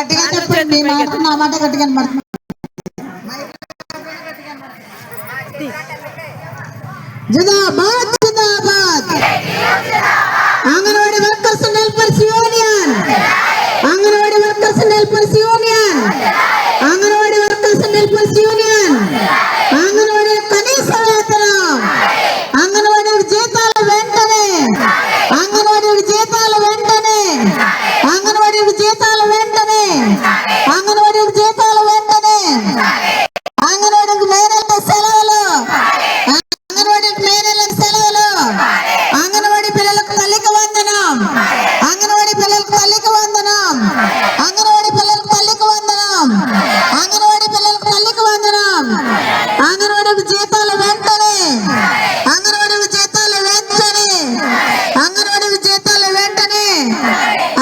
గట్టిగా చెప్పండి, మీ మాట నా మాట గట్టిగా పడుతుంది. జిందాబాద్ జిందాబాద్ Anganwadi workers and helpers union, Anganwadi workers and helpers union, Anganwadi workers and helpers union. Anganwadi కనీస వేతనం, అంగన్వాడీ జీతాల వెంటనే, అంగన్వాడీ జీతాల వెంటనే, అంగన్వాడీ జీతాల వెంటనే, అంగన్వాడీ జీతాల వెంటనే, అంగన్వాడీకి మేనెల సెలవులు, అంగన్వాడీకి మేనెల సెలవులు, అంగన్వాడీ పిల్లలకు తల్లికి వందనం, అంగన్వాడీ పిల్లలకు తల్లికి వందనం, అంగన్వాడీ పిల్లలకు తల్లికి వందనం, అంగన్వాడీ పిల్లలకు తల్లికి వందనం. అంగన్వాడీకి జీతాల వెంటనే, అంగన్వాడీకి జీతాల వెంటనే, అంగన్వాడీకి జీతాల వెంటనే,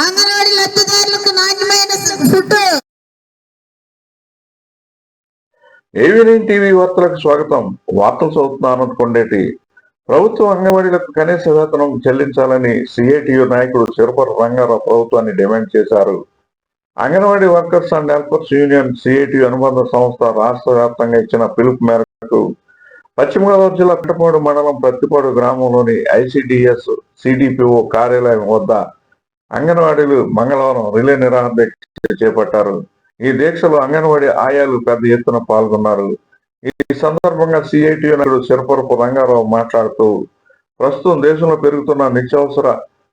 అంగన్వాడీ లబ్ధిదారులకు నాణ్యమైన ఫుడ్. ఏవిఎన్ టీవీ వార్తలకు స్వాగతం. వార్తలు చదువుతున్న ఆనంద్ కొండేటి. ప్రభుత్వం అంగన్వాడీలకు కనీస వేతనం చెల్లించాలని సిఐటియు నాయకుడు చిరపర రంగారావు ప్రభుత్వాన్ని డిమాండ్ చేశారు. Anganwadi workers and helpers union CITU అనుబంధ సంస్థ రాష్ట్ర వ్యాప్తంగా ఇచ్చిన పిలుపు మేరకు పశ్చిమ గోదావరి జిల్లా పిట్టపాడు మండలం ప్రత్తిపాడు గ్రామంలోని ఐసిడిఎస్ సిడిపిఓ కార్యాలయం వద్ద అంగన్వాడీలు మంగళవారం రిలే నిరాహార దీక్ష చేపట్టారు. ఈ దీక్షలో అంగన్వాడీ ఆయాలు పెద్ద ఎత్తున పాల్గొన్నారు. ఈ సందర్భంగా సిఐటియు నాయకుడు చిరపరపు రంగారావు మాట్లాడుతూ, ప్రస్తుతం దేశంలో పెరుగుతున్న నిత్యావసర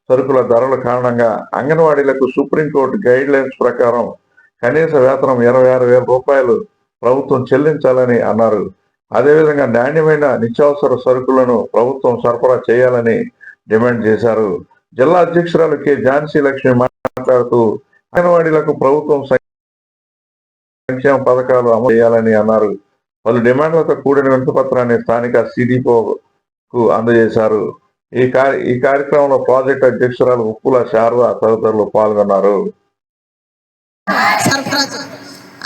సరుకుల ధరల కారణంగా అంగన్వాడీలకు సుప్రీంకోర్టు గైడ్ లైన్స్ ప్రకారం కనీస వేతనం 26,000 రూపాయలు ప్రభుత్వం చెల్లించాలని అన్నారు. అదేవిధంగా నాణ్యమైన నిత్యావసర సరుకులను ప్రభుత్వం సరఫరా చేయాలని డిమాండ్ చేశారు. జిల్లా అధ్యక్షురాలు కె ఝాన్సీ లక్ష్మి మాట్లాడుతూ, అంగన్వాడీలకు ప్రభుత్వం సంక్షేమ పథకాలు అమలు చేయాలని అన్నారు. పలు డిమాండ్లతో కూడిన వినతిపత్రాన్ని స్థానిక సిడిపోకు అందజేశారు. ఈ కార్యక్రమంలో ప్రాజెక్టు అధ్యక్షురాలు ఉప్పుల శారద తదితరులు పాల్గొన్నారు.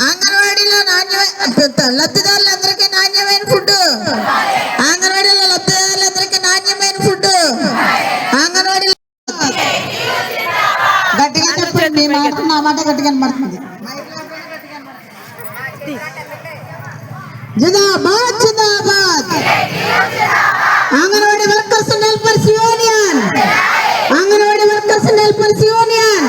అంగన్వాడీలో లబ్ధిదారులందరికీ నాణ్యమైన ఫుడ్, అంగన్వాడీలో లబ్ధిదారులందరికీ నాణ్యమైన ఫుడ్, అంగన్వాడీ గట్టిగా చెప్పండి, మీ మాట నా మాట గట్టిగా పడుతుంది. జిందాబాద్ జిందాబాద్ Anganwadi workers and helpers union, Anganwadi workers and helpers union,